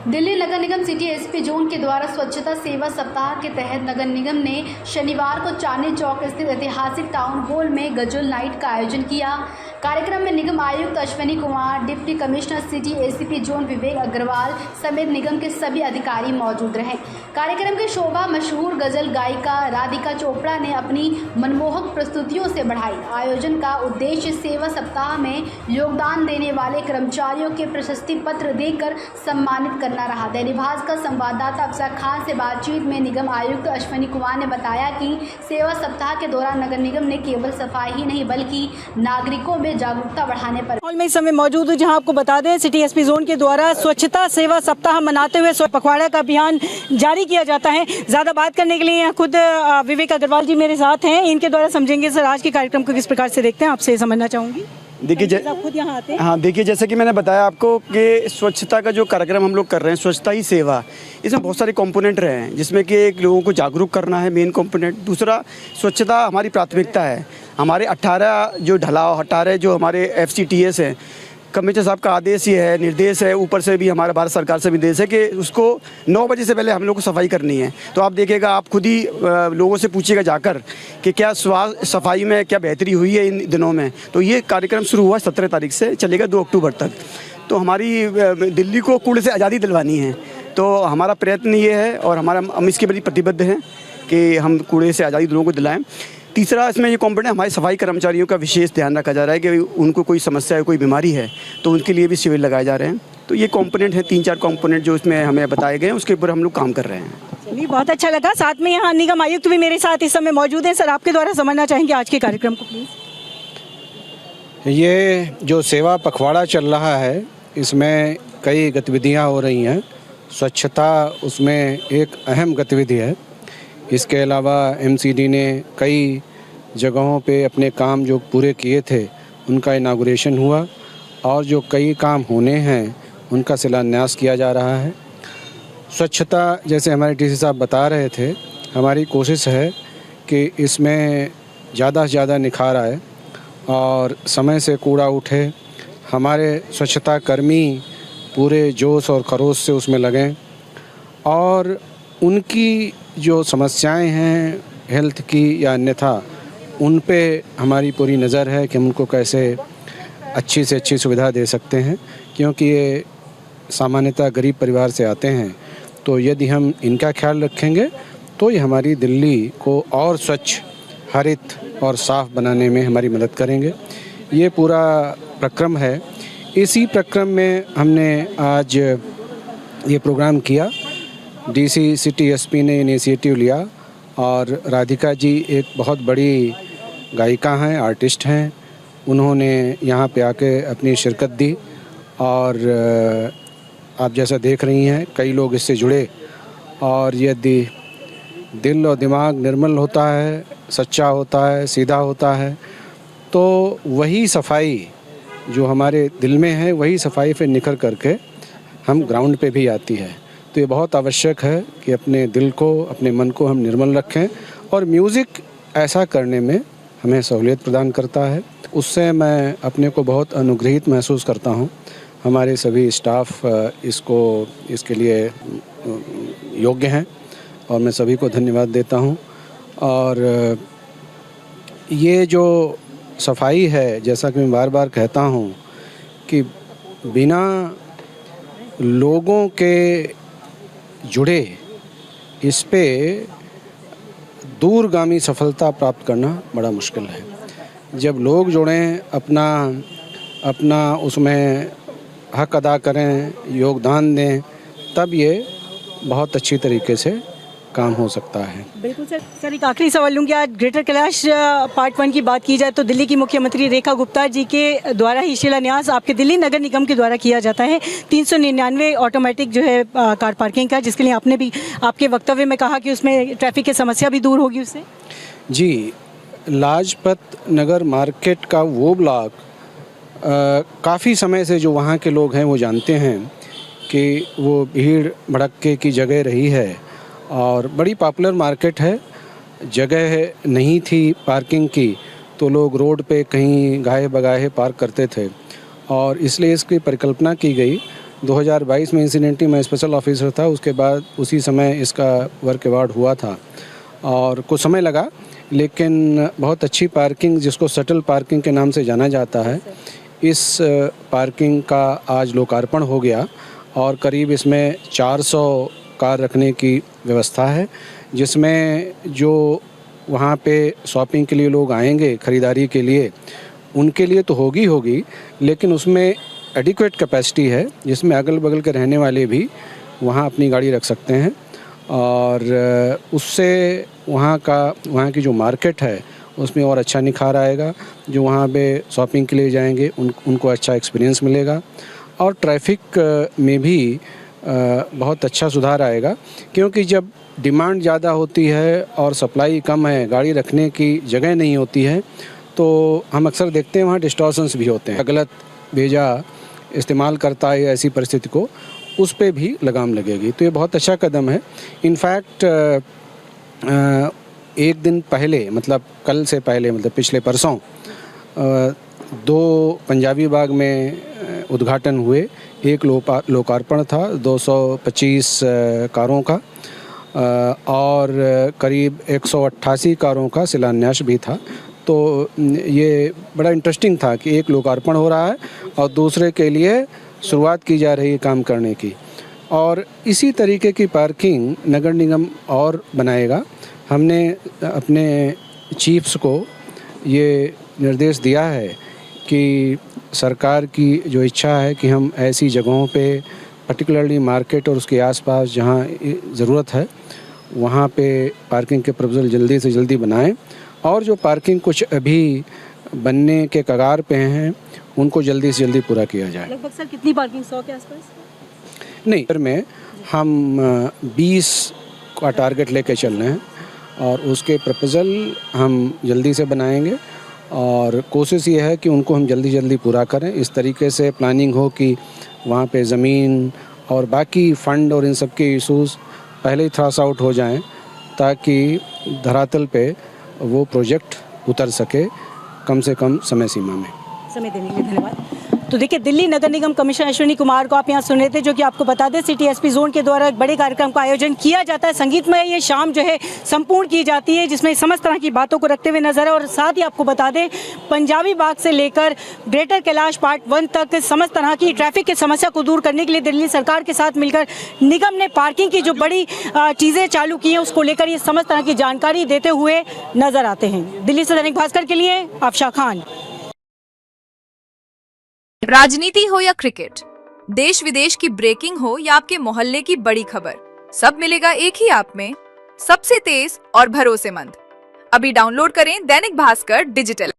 दिल्ली नगर निगम city SP zone के द्वारा स्वच्छता सेवा सप्ताह के तहत नगर निगम ने शनिवार को चांदनी चौक स्थित ऐतिहासिक टाउन हॉल में गजल नाइट का आयोजन किया। कार्यक्रम में निगम आयुक्त Ashwini Kumar, deputy commissioner city ACP zone Vivek Agarwal समेत निगम के सभी अधिकारी मौजूद रहे। कार्यक्रम की शोभा मशहूर गजल गायिका राधिका चोपड़ा ने अपनी मनमोहक प्रस्तुतियों से बढ़ाई। आयोजन का उद्देश्य सेवा सप्ताह में योगदान देने वाले कर्मचारियों के प्रशस्ति पत्र देकर सम्मानित करना रहा। दैनिक भास्कर संवाददाता अफसर खान से बातचीत में निगम आयुक्त अश्विनी कुमार ने बताया कि सेवा सप्ताह के दौरान नगर निगम ने केवल सफाई ही नहीं बल्कि नागरिकों में जागरूकता बढ़ाने पर हॉल में इस समय मौजूद हूँ, जहां आपको बता दें सिटी एसपी जोन के द्वारा स्वच्छता सेवा सप्ताह मनाते हुए पखवाड़ा का अभियान जारी किया जाता है। ज़्यादा बात करने के लिए यहाँ खुद विवेक अग्रवाल जी मेरे साथ हैं। इनके द्वारा समझेंगे सर आज के कार्यक्रम को किस प्रकार से देखते हैं, आपसे समझना चाहूँगी। देखिए आप खुद यहाँ आते हैं। हाँ, देखिए जैसे कि मैंने बताया आपको कि स्वच्छता का जो कार्यक्रम हम लोग कर रहे हैं, स्वच्छता ही सेवा, इसमें बहुत सारे कंपोनेंट रहे हैं, जिसमें कि एक लोगों को जागरूक करना है मेन कंपोनेंट। दूसरा, स्वच्छता हमारी प्राथमिकता है। हमारे 18 जो हमारे FCTS हैं, कमिश्नर साहब का आदेश ये है, निर्देश है, ऊपर से भी हमारा भारत सरकार से भी निर्देश है कि उसको 9 बजे से पहले हम लोग को सफाई करनी है। तो आप देखिएगा, आप खुद ही लोगों से पूछिएगा जाकर कि क्या सफाई में क्या बेहतरी हुई है इन दिनों में। तो ये कार्यक्रम शुरू हुआ 17 तारीख से, चलेगा 2 अक्टूबर तक। तो हमारी दिल्ली को कूड़े से आज़ादी दिलवानी है, तो हमारा प्रयत्न ये है और हम इसके प्रति प्रतिबद्ध हैं कि हम कूड़े से आज़ादी लोगों को दिलाएँ। तीसरा, इसमें ये कॉम्पोनेंट हमारे सफाई कर्मचारियों का विशेष ध्यान रखा जा रहा है कि उनको कोई समस्या है, कोई बीमारी है, तो उनके लिए भी शिविर लगाए जा रहे हैं। तो ये कॉम्पोनेंट हैं, 3-4 कॉम्पोनेंट जो इसमें हमें बताए गए हैं, उसके ऊपर हम लोग काम कर रहे हैं। चलिए, बहुत अच्छा लगा। साथ में यहाँ निगम आयुक्त भी मेरे साथ इस समय मौजूद हैं। सर आपके द्वारा समझना चाहेंगे आज के कार्यक्रम को प्लीज़। ये जो सेवा पखवाड़ा चल रहा है, इसमें कई गतिविधियाँ हो रही हैं। स्वच्छता उसमें एक अहम गतिविधि है। इसके अलावा MCD ने कई जगहों पे अपने काम जो पूरे किए थे उनका इनागुरेशन हुआ और जो कई काम होने हैं उनका शिलान्यास किया जा रहा है। स्वच्छता जैसे हमारे DC साहब बता रहे थे, हमारी कोशिश है कि इसमें ज़्यादा से ज़्यादा निखार आए और समय से कूड़ा उठे। हमारे स्वच्छता कर्मी पूरे जोश और खरोश से उसमें लगें और उनकी जो समस्याएं हैं हेल्थ की या अन्यथा, उन पे हमारी पूरी नज़र है कि हम उनको कैसे अच्छी से अच्छी सुविधा दे सकते हैं, क्योंकि ये सामान्यतः गरीब परिवार से आते हैं। तो यदि हम इनका ख्याल रखेंगे तो ये हमारी दिल्ली को और स्वच्छ, हरित और साफ़ बनाने में हमारी मदद करेंगे। ये पूरा प्रक्रम है। इसी प्रक्रम में हमने आज ये प्रोग्राम किया। DC सिटी SP ने इनिशिएटिव लिया और राधिका जी एक बहुत बड़ी गायिका हैं, आर्टिस्ट हैं। उन्होंने यहाँ पे आके अपनी शिरकत दी और आप जैसा देख रही हैं कई लोग इससे जुड़े। और यदि दिल और दिमाग निर्मल होता है, सच्चा होता है, सीधा होता है, तो वही सफाई जो हमारे दिल में है वही सफाई फिर निखर करके हम ग्राउंड पे भी आती है। तो ये बहुत आवश्यक है कि अपने दिल को, अपने मन को हम निर्मल रखें और म्यूज़िक ऐसा करने में हमें सहूलियत प्रदान करता है। उससे मैं अपने को बहुत अनुग्रहित महसूस करता हूँ। हमारे सभी स्टाफ इसके लिए योग्य हैं और मैं सभी को धन्यवाद देता हूँ। और ये जो सफाई है, जैसा कि मैं बार बार कहता हूँ कि बिना लोगों के जुड़े इस पे दूरगामी सफलता प्राप्त करना बड़ा मुश्किल है। जब लोग जुड़ें, अपना उसमें हक अदा करें, योगदान दें, तब ये बहुत अच्छी तरीके से काम हो सकता है। बिल्कुल सर एक आखिरी सवाल लूँगी। आज ग्रेटर कैलाश पार्ट 1 की बात की जाए तो दिल्ली की मुख्यमंत्री रेखा गुप्ता जी के द्वारा ही शिलान्यास आपके दिल्ली नगर निगम के द्वारा किया जाता है 399 ऑटोमेटिक जो है कार पार्किंग का, जिसके लिए आपने भी आपके वक्तव्य में कहा कि उसमें ट्रैफिक की समस्या भी दूर होगी उससे। जी, लाजपत नगर मार्केट का वो ब्लॉक काफ़ी समय से जो वहाँ के लोग हैं वो जानते हैं कि वो भीड़ भड़क्के की जगह रही है और बड़ी पॉपुलर मार्केट है। जगह नहीं थी पार्किंग की तो लोग रोड पे कहीं गाहे बगाहे पार्क करते थे और इसलिए इसकी परिकल्पना की गई 2022 में इंसिडेंटली मैं स्पेशल ऑफिसर था, उसके बाद उसी समय इसका वर्क अवार्ड हुआ था और कुछ समय लगा, लेकिन बहुत अच्छी पार्किंग जिसको शटल पार्किंग के नाम से जाना जाता है, इस पार्किंग का आज लोकार्पण हो गया और करीब इसमें 400 कार रखने की व्यवस्था है, जिसमें जो वहाँ पे शॉपिंग के लिए लोग आएंगे ख़रीदारी के लिए, उनके लिए तो होगी, लेकिन उसमें एडिक्वेट कैपेसिटी है जिसमें अगल बगल के रहने वाले भी वहाँ अपनी गाड़ी रख सकते हैं और उससे वहाँ की जो मार्केट है उसमें और अच्छा निखार आएगा। जो वहाँ पे शॉपिंग के लिए जाएंगे उनको अच्छा एक्सपीरियंस मिलेगा और ट्रैफिक में भी बहुत अच्छा सुधार आएगा, क्योंकि जब डिमांड ज़्यादा होती है और सप्लाई कम है, गाड़ी रखने की जगह नहीं होती है, तो हम अक्सर देखते हैं वहाँ डिस्टॉर्शंस भी होते हैं। गलत भेजा इस्तेमाल करता है ऐसी परिस्थिति को, उस पे भी लगाम लगेगी। तो ये बहुत अच्छा कदम है। इनफैक्ट एक दिन पहले, मतलब कल से पहले, मतलब पिछले परसों 2 पंजाबी बाग में उद्घाटन हुए। एक लोकार्पण था 225 कारों का और करीब 188 कारों का शिलान्यास भी था। तो ये बड़ा इंटरेस्टिंग था कि एक लोकार्पण हो रहा है और दूसरे के लिए शुरुआत की जा रही है काम करने की। और इसी तरीके की पार्किंग नगर निगम और बनाएगा। हमने अपने चीफ्स को ये निर्देश दिया है कि सरकार की जो इच्छा है कि हम ऐसी जगहों पे, पर्टिकुलरली मार्केट और उसके आसपास जहाँ ज़रूरत है, वहाँ पे पार्किंग के प्रपोजल जल्दी से जल्दी बनाएं और जो पार्किंग कुछ अभी बनने के कगार पे हैं उनको जल्दी से जल्दी पूरा किया जाए। लगभग सर कितनी पार्किंग 100 के आसपास? नहीं, में हम 20 का टारगेट लेके चल रहे हैं और उसके प्रपोजल हम जल्दी से बनाएंगे और कोशिश ये है कि उनको हम जल्दी पूरा करें। इस तरीके से प्लानिंग हो कि वहाँ पे ज़मीन और बाकी फ़ंड और इन सब के इशूज़ पहले ही थ्रास आउट हो जाएं, ताकि धरातल पे वो प्रोजेक्ट उतर सके कम से कम समय सीमा में। समय देने के लिए धन्यवाद। तो देखिए, दिल्ली नगर निगम कमिश्नर अश्विनी कुमार को आप यहाँ सुन रहे थे, जो कि आपको बता दें सिटी एसपी जोन के द्वारा एक बड़े कार्यक्रम का आयोजन किया जाता है। संगीतमय ये शाम जो है संपूर्ण की जाती है, जिसमें समस्त तरह की बातों को रखते हुए नजर है। और साथ ही आपको बता दें, पंजाबी बाग से लेकर ग्रेटर कैलाश पार्ट 1 तक समस्त तरह की ट्रैफिक की समस्या को दूर करने के लिए दिल्ली सरकार के साथ मिलकर निगम ने पार्किंग की जो बड़ी चीज़ें चालू की हैं, उसको लेकर ये समस्त तरह की जानकारी देते हुए नजर आते हैं। दिल्ली से दैनिक भास्कर के लिए आफशा खान। राजनीति हो या क्रिकेट, देश विदेश की ब्रेकिंग हो या आपके मोहल्ले की बड़ी खबर, सब मिलेगा एक ही ऐप में, सबसे तेज और भरोसेमंद। अभी डाउनलोड करें दैनिक भास्कर डिजिटल।